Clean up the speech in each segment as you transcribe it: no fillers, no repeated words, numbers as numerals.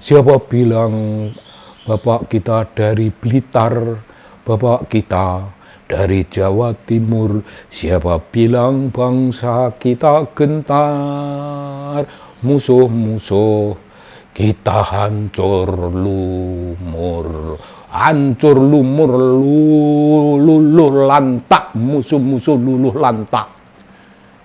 Siapa bilang bapak kita dari Blitar, bapak kita dari Jawa Timur? Siapa bilang bangsa kita gentar? Musuh-musuh kita hancur lumur, hancur lumur, luluh lantak, musuh-musuh luluh lantak.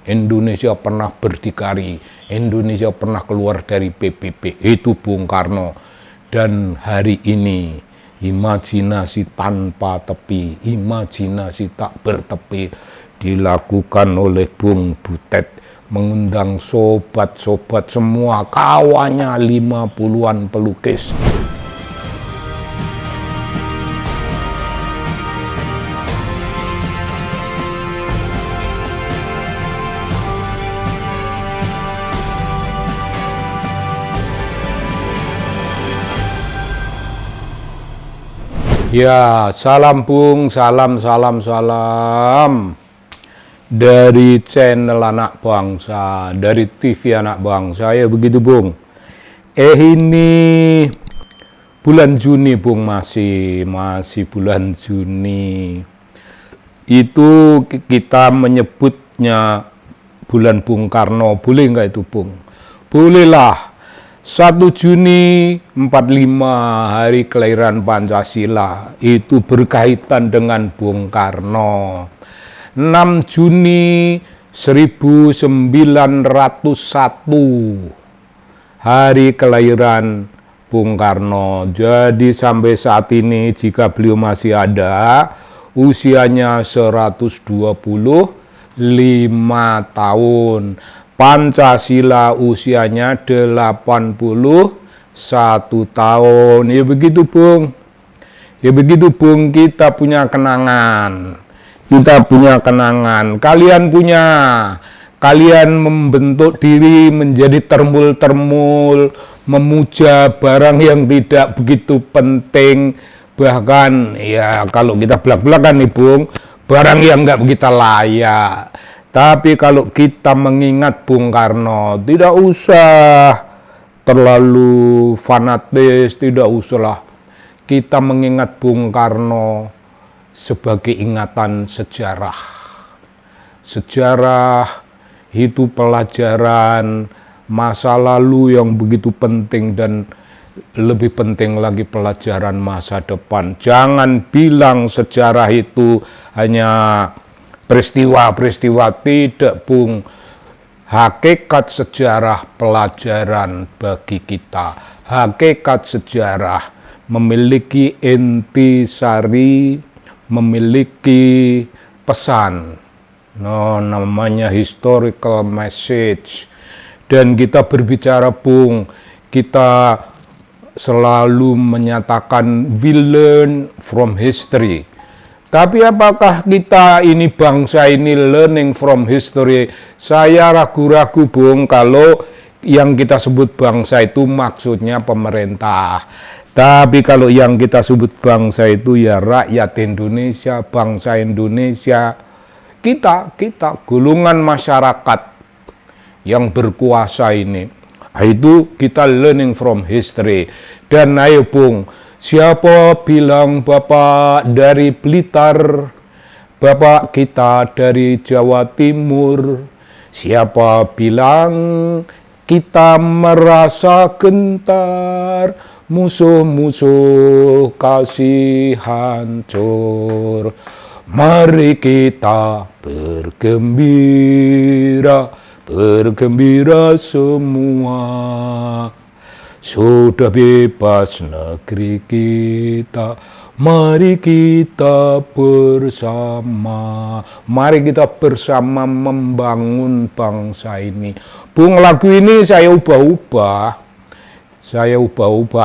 Indonesia pernah berdikari, Indonesia pernah keluar dari PBB, itu Bung Karno. Dan hari ini imajinasi tanpa tepi, imajinasi tak bertepi dilakukan oleh Bung Butet, mengundang sobat-sobat semua kawannya 50-an pelukis. Ya, salam Bung, salam dari channel Anak Bangsa, dari TV Anak Bangsa, ya begitu Bung. Ini bulan Juni Bung, masih bulan Juni. Itu kita menyebutnya bulan Bung Karno, boleh nggak itu Bung? Bolehlah. 1 Juni 45 hari kelahiran Pancasila, itu berkaitan dengan Bung Karno. 6 Juni 1901 hari kelahiran Bung Karno. Jadi sampai saat ini jika beliau masih ada, usianya 125 tahun. Pancasila usianya 81 tahun. Ya begitu Bung. Ya begitu Bung, kita punya kenangan. Kita punya kenangan. Kalian punya. Kalian membentuk diri menjadi termul-termul, memuja barang yang tidak begitu penting. Bahkan ya kalau kita belak-belakan nih Bung, barang yang nggak begitu layak. Tapi kalau kita mengingat Bung Karno, tidak usah terlalu fanatis, tidak usahlah. Kita mengingat Bung Karno sebagai ingatan sejarah. Sejarah itu pelajaran masa lalu yang begitu penting dan lebih penting lagi pelajaran masa depan. Jangan bilang sejarah itu hanya peristiwa-peristiwa, tidak Bung. Hakikat sejarah pelajaran bagi kita. Hakikat sejarah memiliki intisari, memiliki pesan. Namanya historical message. Dan kita berbicara Bung, kita selalu menyatakan we learn from history. Tapi apakah kita ini bangsa ini learning from history? Saya ragu-ragu Bung kalau yang kita sebut bangsa itu maksudnya pemerintah. Tapi kalau yang kita sebut bangsa itu ya rakyat Indonesia, bangsa Indonesia. Kita golongan masyarakat yang berkuasa ini. Itu kita learning from history. Dan ayo Bung, siapa bilang bapak dari Blitar, bapak kita dari Jawa Timur? Siapa bilang kita merasa gentar, musuh-musuh kasih hancur? Mari kita bergembira semua. Sudah bebas negeri kita, mari kita bersama. Mari kita bersama membangun bangsa ini. Bung, lagu ini saya ubah-ubah.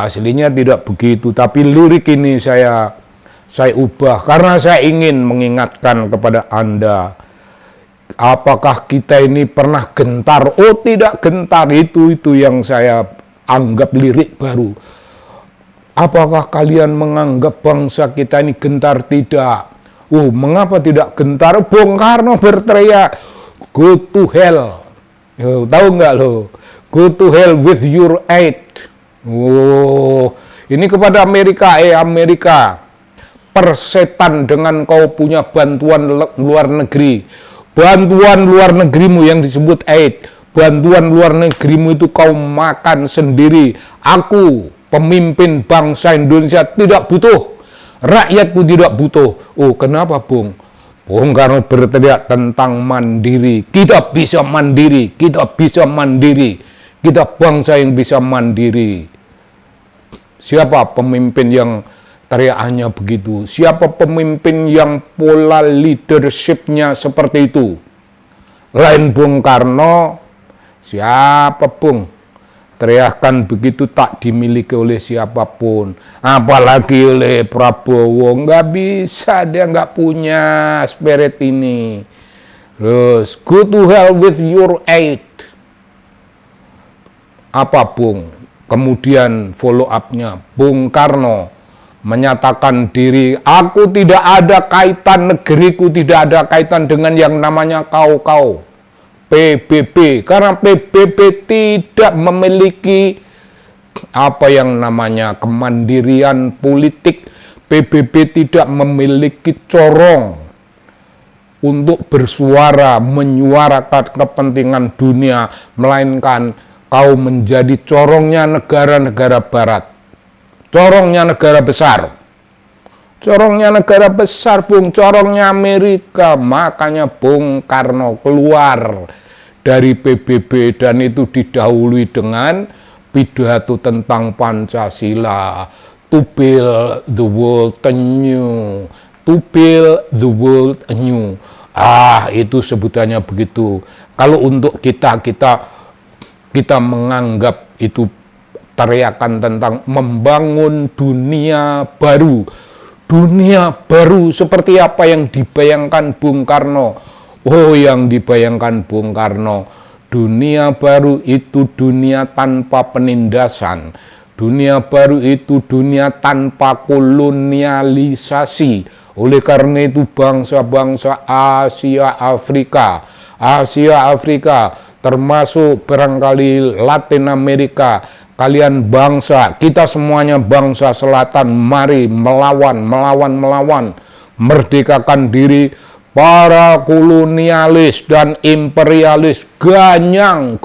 Aslinya tidak begitu, tapi lirik ini saya ubah karena saya ingin mengingatkan kepada Anda. Apakah kita ini pernah gentar? Oh, tidak gentar. Itu yang saya anggap lirik baru. Apakah kalian menganggap bangsa kita ini gentar? Tidak. Oh, mengapa tidak gentar? Bung Karno berteriak, go to hell. Tahu nggak lo? Go to hell with your aid. Oh, Ini kepada Amerika, Amerika, persetan dengan kau punya bantuan luar negeri. Bantuan luar negerimu yang disebut aid, bantuan luar negerimu itu kau makan sendiri. Aku, pemimpin bangsa Indonesia, tidak butuh. Rakyatku tidak butuh. Oh, kenapa, Bung? Bung Karno berteriak tentang mandiri. Kita bisa mandiri, kita bisa mandiri. Kita bangsa yang bisa mandiri. Siapa pemimpin yang teriakannya begitu? Siapa pemimpin yang pola leadership-nya seperti itu? Lain Bung Karno, siapa Bung? Teriakan begitu tak dimiliki oleh siapapun, apalagi oleh Prabowo. Nggak bisa, dia nggak punya spirit ini. Terus, go to hell with your aid. Apa Bung? Kemudian follow up-nya, Bung Karno menyatakan diri, aku tidak ada kaitan, negeriku tidak ada kaitan dengan yang namanya kau-kau. PBB, karena PBB tidak memiliki apa yang namanya kemandirian politik. PBB tidak memiliki corong untuk bersuara, menyuarakan kepentingan dunia, melainkan kau menjadi corongnya negara-negara barat, corongnya negara besar. Corongnya negara besar, Bung, corongnya Amerika. Makanya Bung Karno keluar dari PBB dan itu didahului dengan pidato tentang Pancasila. To build the world anew. To build the world anew. Itu sebutannya begitu. Kalau untuk kita menganggap itu teriakan tentang membangun dunia baru. Dunia baru seperti apa yang dibayangkan Bung Karno? Oh, yang dibayangkan Bung Karno, dunia baru itu dunia tanpa penindasan. Dunia baru itu dunia tanpa kolonialisasi. Oleh karena itu bangsa-bangsa Asia Afrika, termasuk barangkali Latin Amerika, kalian bangsa, kita semuanya bangsa selatan, mari melawan, merdekakan diri. Para kolonialis dan imperialis ganyang.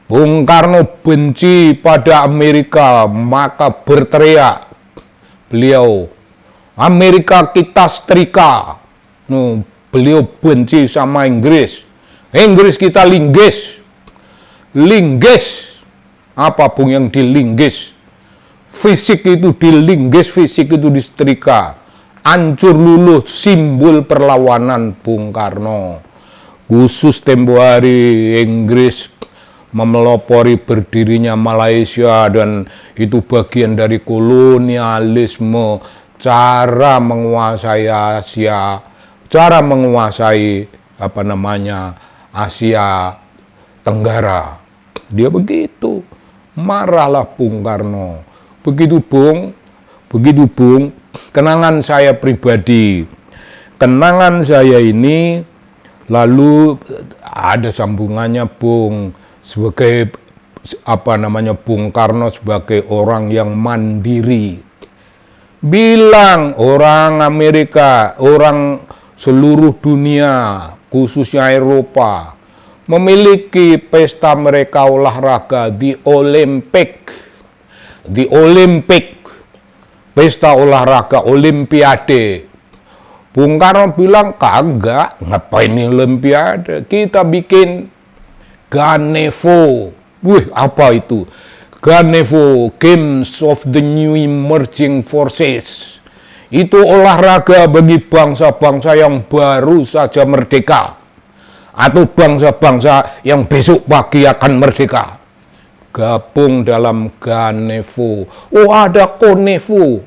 Bung Karno benci pada Amerika, maka berteriak beliau, Amerika kita setrika. Beliau benci sama Inggris. Inggris kita linggis. Apa Bung yang dilinggis? Fisik itu dilinggis, fisik itu disetrika. Hancur luluh simbol perlawanan Bung Karno. Khusus tempo hari Inggris memelopori berdirinya Malaysia dan itu bagian dari kolonialisme, cara menguasai Asia, cara menguasai Asia Tenggara. Dia begitu. Marahlah Bung Karno. Begitu Bung, kenangan saya pribadi. Kenangan saya ini lalu ada sambungannya Bung sebagai Bung Karno sebagai orang yang mandiri. Bilang orang Amerika, orang seluruh dunia, khususnya Eropa, memiliki pesta mereka olahraga, the Olympic, pesta olahraga, Olimpiade. Bung Karno bilang, kagak, ngapain ini Olimpiade, kita bikin Ganevo. Apa itu? Ganevo, Games of the New Emerging Forces. Itu olahraga bagi bangsa-bangsa yang baru saja merdeka, atau bangsa-bangsa yang besok pagi akan merdeka. Gabung dalam Ganevo. Oh, ada Conevo.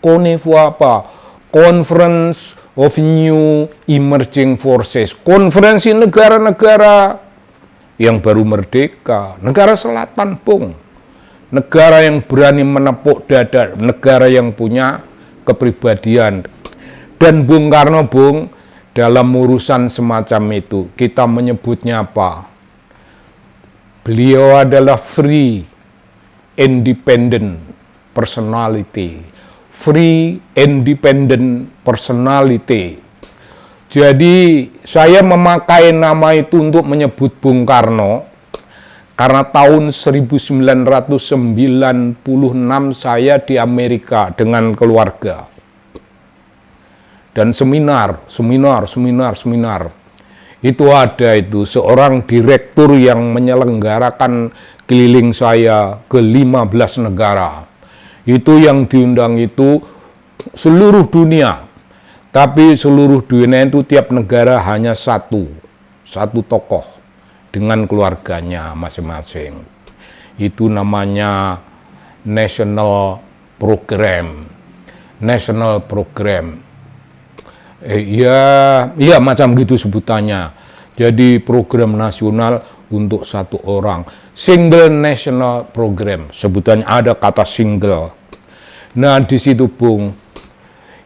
Conevo apa? Conference of New Emerging Forces. Konferensi negara-negara yang baru merdeka. Negara selatan, Bung. Negara yang berani menepuk dada. Negara yang punya kepribadian. Dan Bung Karno, Bung, dalam urusan semacam itu, kita menyebutnya apa? Beliau adalah free. independent personality. Free independent personality. Jadi saya memakai nama itu untuk menyebut Bung Karno karena tahun 1996 saya di Amerika dengan keluarga. Dan seminar. Itu ada itu seorang direktur yang menyelenggarakan keliling saya ke 15 negara. Itu yang diundang itu seluruh dunia. Tapi seluruh dunia itu tiap negara hanya satu tokoh dengan keluarganya masing-masing. Itu namanya National Program. Ya macam gitu sebutannya. Jadi program nasional untuk satu orang. Single National Program. Sebutannya ada kata single. Nah di situ Bung,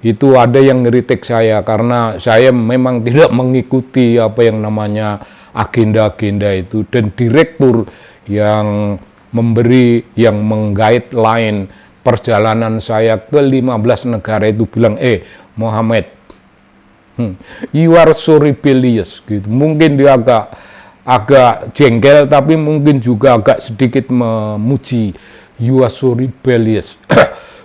itu ada yang ngeritik saya karena saya memang tidak mengikuti apa yang namanya agenda-agenda itu. Dan direktur yang meng-guideline perjalanan saya ke 15 negara itu bilang, Mohammed, you are so rebellious gitu. Mungkin dia agak jengkel tapi mungkin juga agak sedikit memuji. You are so rebellious.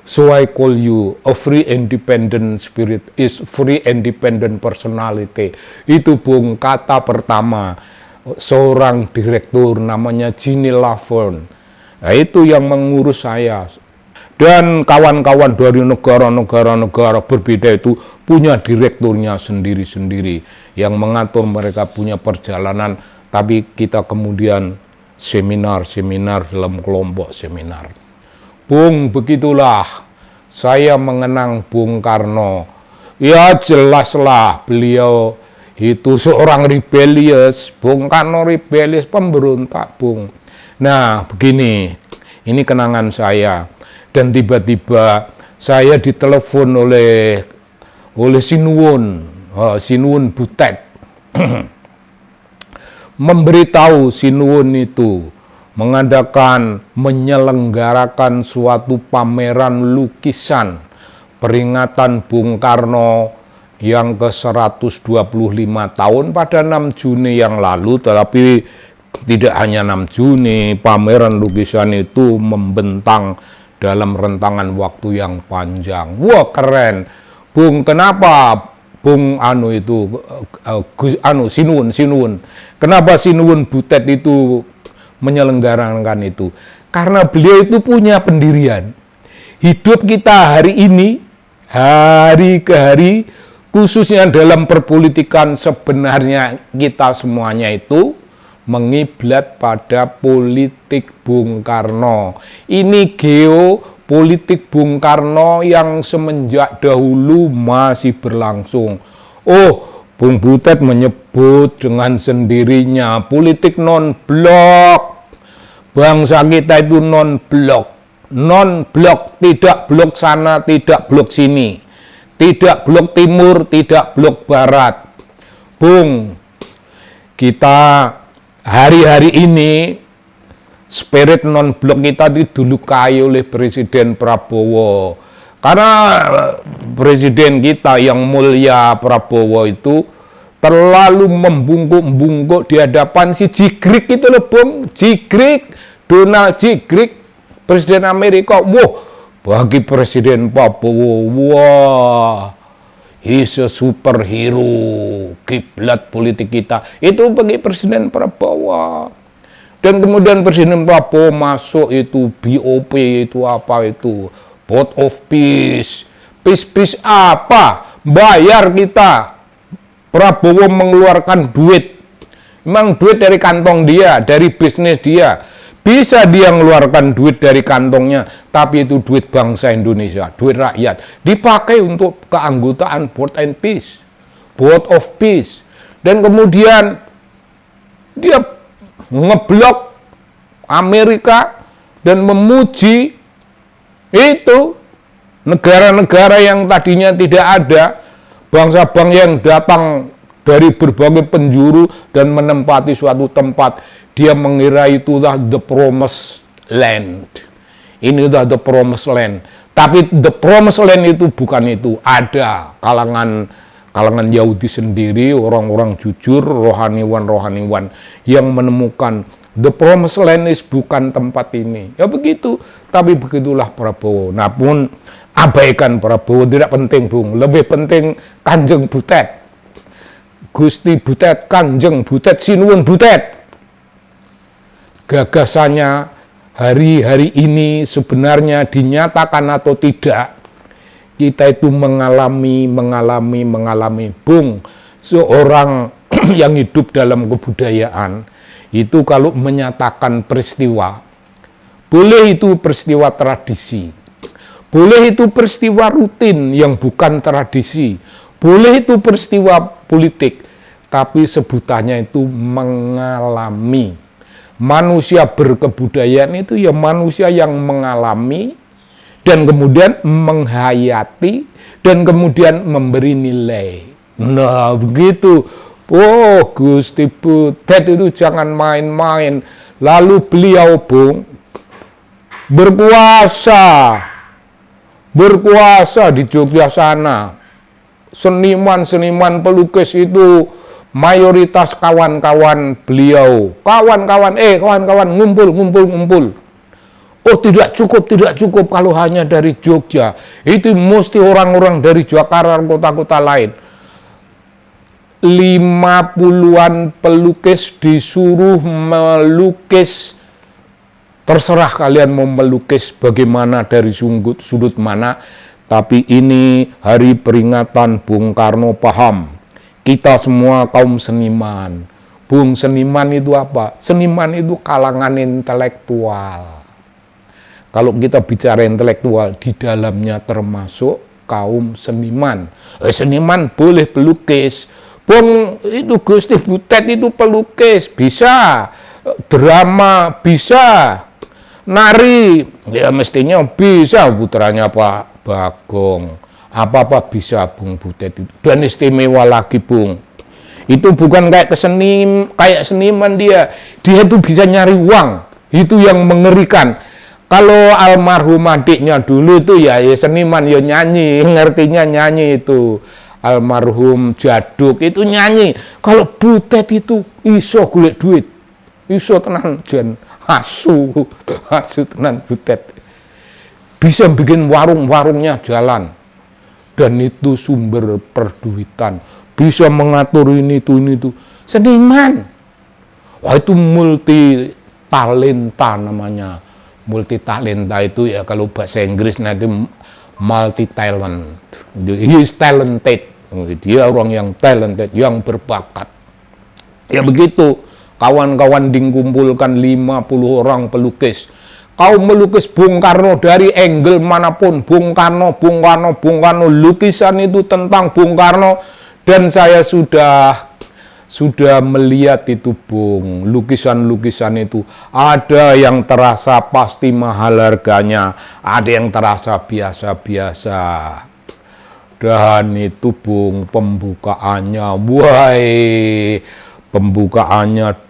So I call you a free independent spirit is free independent personality. Itu Bung kata pertama seorang direktur namanya Ginny Laverne. Nah, itu yang mengurus saya. Dan kawan-kawan dari negara-negara berbeda itu punya direkturnya sendiri-sendiri yang mengatur mereka punya perjalanan, tapi kita kemudian seminar dalam kelompok seminar. Bung, begitulah saya mengenang Bung Karno. Ya jelaslah beliau itu seorang rebellious. Bung Karno rebellious, pemberontak Bung. Nah begini, ini kenangan saya. Dan tiba-tiba saya ditelepon oleh Sinuwun Butet memberitahu Sinuwun itu menyelenggarakan suatu pameran lukisan peringatan Bung Karno yang ke-125 tahun pada 6 Juni yang lalu. Tetapi tidak hanya 6 Juni, pameran lukisan itu membentang dalam rentangan waktu yang panjang. Wah keren, Bung. Kenapa Bung Sinuwun? Kenapa Sinuwun Butet itu menyelenggarakan itu? Karena beliau itu punya pendirian. Hidup kita hari ini, hari ke hari, khususnya dalam perpolitikan, sebenarnya kita semuanya itu mengiblat pada politik Bung Karno. Ini geopolitik Bung Karno yang semenjak dahulu masih berlangsung. Bung Butet menyebut dengan sendirinya politik non-blok. Bangsa kita itu non-blok. Non-blok, tidak blok sana, tidak blok sini. Tidak blok timur, tidak blok barat. Bung, kita hari-hari ini spirit non-blok kita dilukai oleh Presiden Prabowo. Karena Presiden kita yang mulia Prabowo itu terlalu membungkuk-bungkuk di hadapan si Jigrik itu loh Bung. Donald Jigrik, Presiden Amerika. Bagi Presiden Prabowo, he's a superhero, kiblat politik kita. Itu bagi Presiden Prabowo. Dan kemudian Presiden Prabowo masuk itu BOP, itu apa itu? Board of Peace. Peace apa? Bayar kita. Prabowo mengeluarkan duit. Memang duit dari kantong dia, dari bisnis dia. Bisa dia mengeluarkan duit dari kantongnya, tapi itu duit bangsa Indonesia, duit rakyat. Dipakai untuk keanggotaan Board of Peace. Dan kemudian dia ngeblok Amerika dan memuji itu negara-negara yang tadinya tidak ada, bangsa-bangsa yang datang dari berbagai penjuru dan menempati suatu tempat. Dia mengira itulah the promised land. Ini udah the promised land. Tapi the promised land itu bukan itu. Ada kalangan Yahudi sendiri, orang-orang jujur, rohaniwan yang menemukan the promised land is bukan tempat ini. Ya begitu. Tapi begitulah Prabowo. Nah pun abaikan Prabowo, tidak penting Bung. Lebih penting Kanjeng Butet. Gusti Butet, Kanjeng Butet, Sinuwun Butet. Gagasannya hari-hari ini sebenarnya dinyatakan atau tidak, kita itu mengalami Bung, seorang yang hidup dalam kebudayaan itu kalau menyatakan peristiwa, boleh itu peristiwa tradisi, boleh itu peristiwa rutin yang bukan tradisi, boleh itu peristiwa politik, tapi sebutannya itu mengalami. Manusia berkebudayaan itu ya manusia yang mengalami dan kemudian menghayati dan kemudian memberi nilai. Nah begitu. Oh Gusti Butet itu jangan main-main. Lalu beliau Bung berkuasa di Jogja sana. Seniman-seniman pelukis itu mayoritas kawan-kawan beliau, kawan-kawan ngumpul. Oh tidak cukup kalau hanya dari Jogja, itu mesti orang-orang dari Jakarta, kota-kota lain. 50-an pelukis disuruh melukis, terserah kalian mau melukis bagaimana dari sudut mana, tapi ini hari peringatan Bung Karno paham. Kita semua kaum seniman. Bung, seniman itu apa? Seniman itu kalangan intelektual. Kalau kita bicara intelektual, di dalamnya termasuk kaum seniman. Seniman boleh pelukis. Bung, itu Gusti Butet itu pelukis. Bisa. Drama bisa. Nari. Ya mestinya bisa putranya Pak Bagong. Apa-apa bisa Bung Butet itu. Dan istimewa lagi Bung. Itu bukan kayak seniman dia. Dia itu bisa nyari uang. Itu yang mengerikan. Kalau almarhum adiknya dulu itu ya seniman ya nyanyi. Ngertinya nyanyi itu. Almarhum Jaduk itu nyanyi. Kalau Butet itu iso golek duit. Iso tenan jan hasu tenan Butet. Bisa bikin warung-warungnya jalan. Dan itu sumber perduitan. Bisa mengatur ini itu. Seniman. Wah itu multi talenta namanya. Multi talenta itu ya kalau bahasa Inggris nanti multi talent. He is talented. Dia orang yang talented, yang berbakat. Ya begitu. Kawan-kawan dikumpulkan 50 orang pelukis. Kau melukis Bung Karno dari angle manapun, Bung Karno, lukisan itu tentang Bung Karno, dan saya sudah melihat itu Bung, lukisan-lukisan itu, ada yang terasa pasti mahal harganya, ada yang terasa biasa-biasa, dan itu Bung pembukaannya, pembukaannya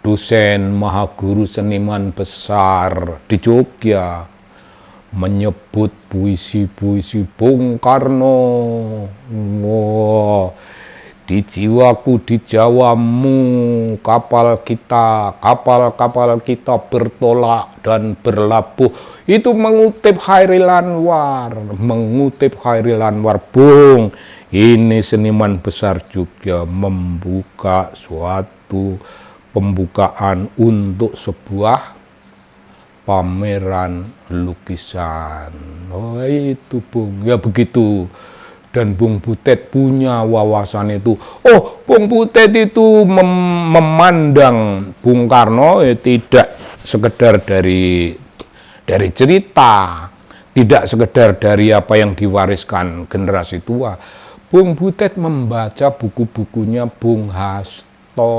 dosen maha guru seniman besar di Jogja menyebut puisi-puisi Bung Karno. Wow. Di jiwaku, di Jawamu, kapal kita bertolak dan berlabuh. Itu mengutip Chairil Anwar. Bung, ini seniman besar Jogja membuka suatu pembukaan untuk sebuah pameran lukisan. Oh itu Bung, ya begitu. Dan Bung Butet punya wawasan itu. Oh, Bung Butet itu memandang Bung Karno tidak sekedar dari cerita, tidak sekedar dari apa yang diwariskan generasi tua. Bung Butet membaca buku-bukunya Bung Hasto.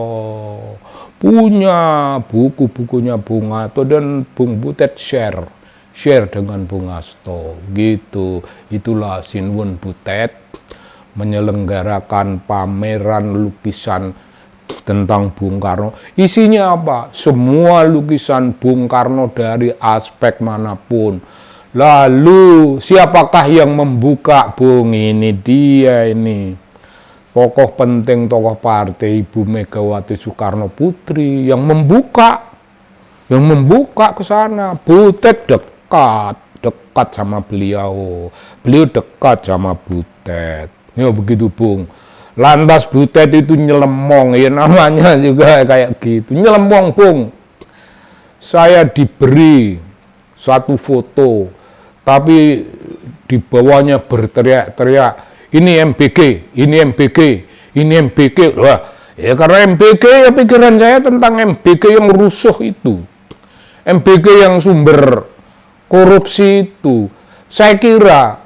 Punya buku-bukunya Bung Hasto dan Bung Butet share dengan Bung Hasto gitu. Itulah Sinuwun Butet menyelenggarakan pameran lukisan tentang Bung Karno. Isinya apa? Semua lukisan Bung Karno dari aspek manapun. Lalu siapakah yang membuka, Bung? Ini dia ini. Tokoh penting, tokoh partai Ibu Megawati Soekarno Putri yang membuka ke sana. Butet dekat sama beliau dekat sama Butet. Ya begitu, Bung. Lantas Butet itu nyelemong, ya namanya juga kayak gitu, nyelemong, Bung. Saya diberi satu foto, tapi di bawahnya berteriak-teriak, ini MBG, ini MBG, ini MBG. Wah, ya karena MBG, ya pikiran saya tentang MBG yang rusuh itu, MBG yang sumber korupsi itu. Saya kira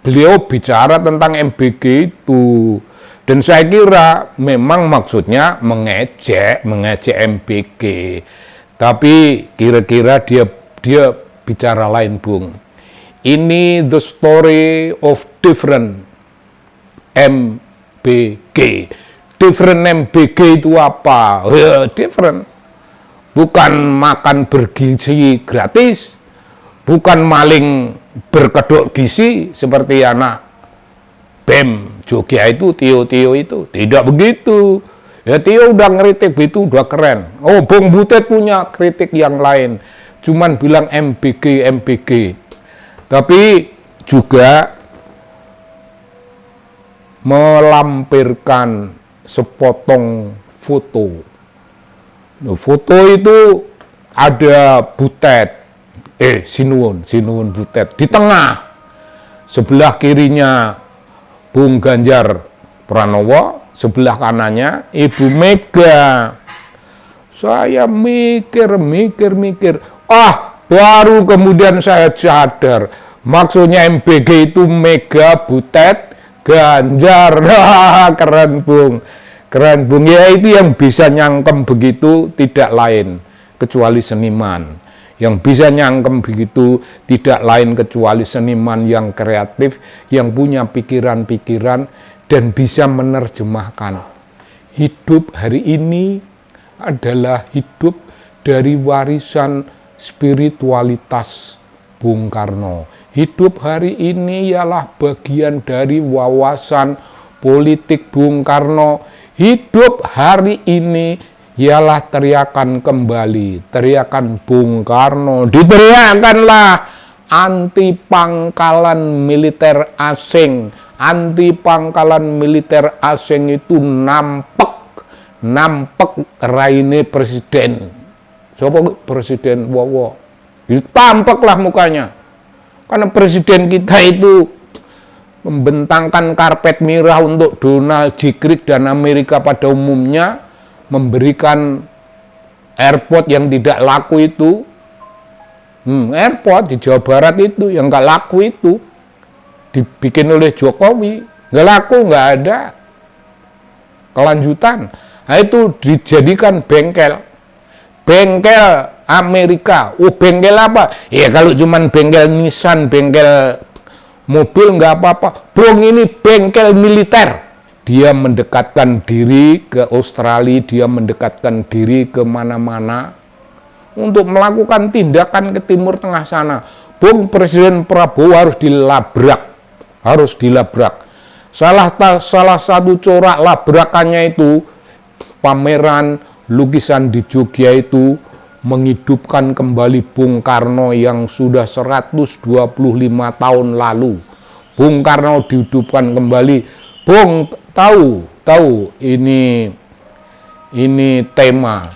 beliau bicara tentang MBG itu, dan saya kira memang maksudnya mengejek MBG, tapi kira-kira dia bicara lain, Bung. Ini the story of different MBG. Different MBG itu apa? Different. Bukan makan bergizi gratis, bukan maling berkedok gizi seperti anak BEM Jogja itu, Tio itu. Tidak begitu. Ya Tio udah ngeritik itu udah keren. Oh, Bung Butet punya kritik yang lain. Cuman bilang MBG. Tapi juga melampirkan sepotong foto. Foto itu ada Butet, Sinuwun Butet di tengah, sebelah kirinya Bung Ganjar Pranowo, sebelah kanannya Ibu Mega. Saya mikir, baru kemudian saya sadar, maksudnya MBG itu Mega, Butet, Ganjar. Keren, Bung. Ya itu yang bisa nyangkem begitu tidak lain kecuali seniman. Yang bisa nyangkem begitu tidak lain kecuali seniman yang kreatif, yang punya pikiran-pikiran dan bisa menerjemahkan. Hidup hari ini adalah hidup dari warisan spiritualitas Bung Karno. Hidup hari ini ialah bagian dari wawasan politik Bung Karno. Hidup hari ini ialah teriakan kembali, teriakan Bung Karno. Diteriakanlah anti pangkalan militer asing. Anti pangkalan militer asing itu nampek raine presiden. Siapa presiden Wowo? Itu tampaklah mukanya. Karena presiden kita itu membentangkan karpet merah untuk Donald J. Creek dan Amerika pada umumnya, memberikan airport yang tidak laku itu, airport di Jawa Barat itu yang nggak laku itu, dibikin oleh Jokowi, nggak laku, nggak ada kelanjutan. Nah itu dijadikan bengkel Amerika. Bengkel apa? Ya kalau cuman bengkel Nissan, bengkel mobil nggak apa-apa. Bung, ini bengkel militer. Dia mendekatkan diri ke Australia, dia mendekatkan diri ke mana-mana untuk melakukan tindakan ke Timur Tengah sana. Bung, Presiden Prabowo harus dilabrak. Salah satu corak labrakannya itu pameran lukisan di Jogja itu menghidupkan kembali Bung Karno yang sudah 125 tahun lalu. Bung Karno dihidupkan kembali. Bung tahu ini tema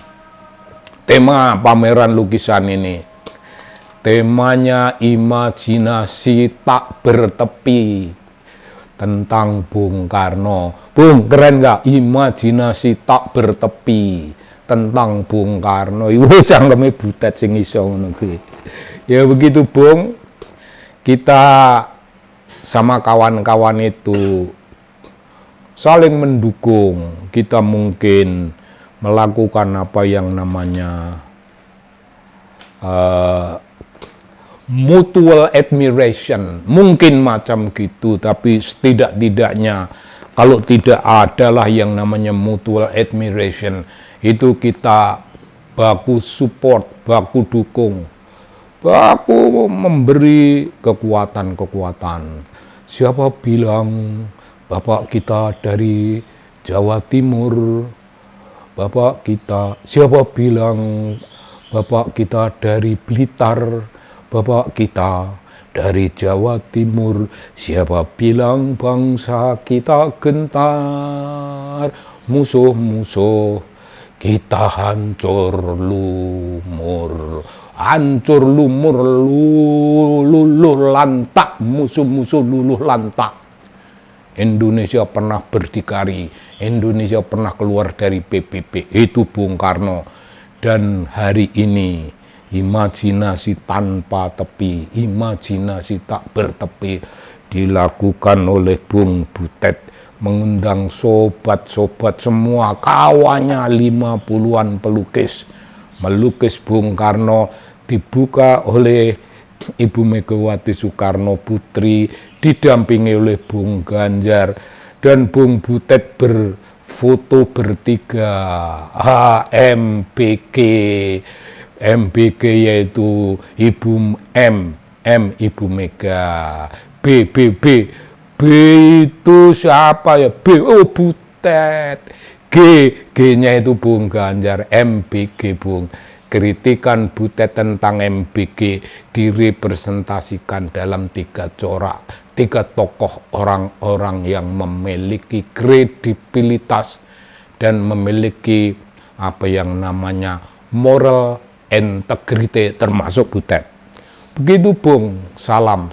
pameran lukisan ini. Temanya imajinasi tak bertepi tentang Bung Karno. Bung, keren nggak? Imajinasi tak bertepi tentang Bung Karno. Ibu cangkeme Butet sing iso ngono kuwi. Ya begitu, Bung. Kita sama kawan-kawan itu saling mendukung. Kita mungkin melakukan apa yang namanya mutual admiration. Mungkin macam gitu, tapi setidak-tidaknya Kalau tidak adalah yang namanya mutual admiration, itu kita baku support, baku dukung, baku memberi kekuatan-kekuatan. Siapa bilang Bapak kita dari Jawa Timur, Bapak kita, siapa bilang Bapak kita dari Blitar, Bapak kita dari Jawa Timur, siapa bilang bangsa kita gentar, musuh-musuh kita hancur lumur, hancur lumur, luluh lantak, musuh-musuh luluh lantak. Indonesia pernah berdikari, Indonesia pernah keluar dari PBB, itu Bung Karno. Dan hari ini imajinasi tanpa tepi, imajinasi tak bertepi dilakukan oleh Bung Butet, mengundang sobat-sobat semua kawannya 50-an pelukis, melukis Bung Karno, dibuka oleh Ibu Megawati Soekarno Putri, didampingi oleh Bung Ganjar, dan Bung Butet berfoto bertiga, MBG yaitu Ibu M Ibu Mega, B B itu siapa ya? Butet. G-nya itu Bung Ganjar, MBG Bung. Kritikan Butet tentang MBG direpresentasikan dalam 3 corak, 3 tokoh orang-orang yang memiliki kredibilitas dan memiliki apa yang namanya moral integrity, termasuk Butet. Begitu Bung, salam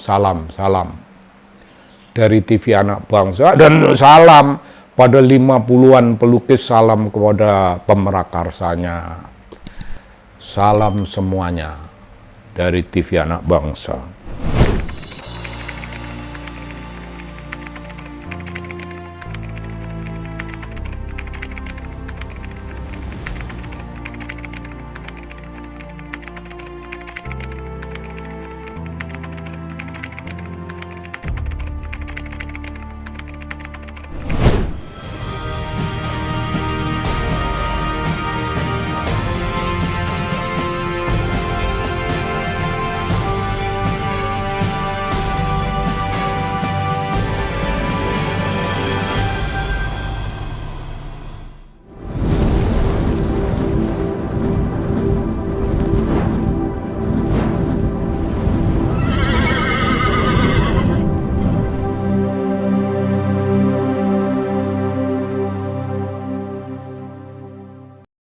dari TV Anak Bangsa, dan salam pada 50-an pelukis, salam kepada pemerakarsanya. Salam semuanya dari TV Anak Bangsa.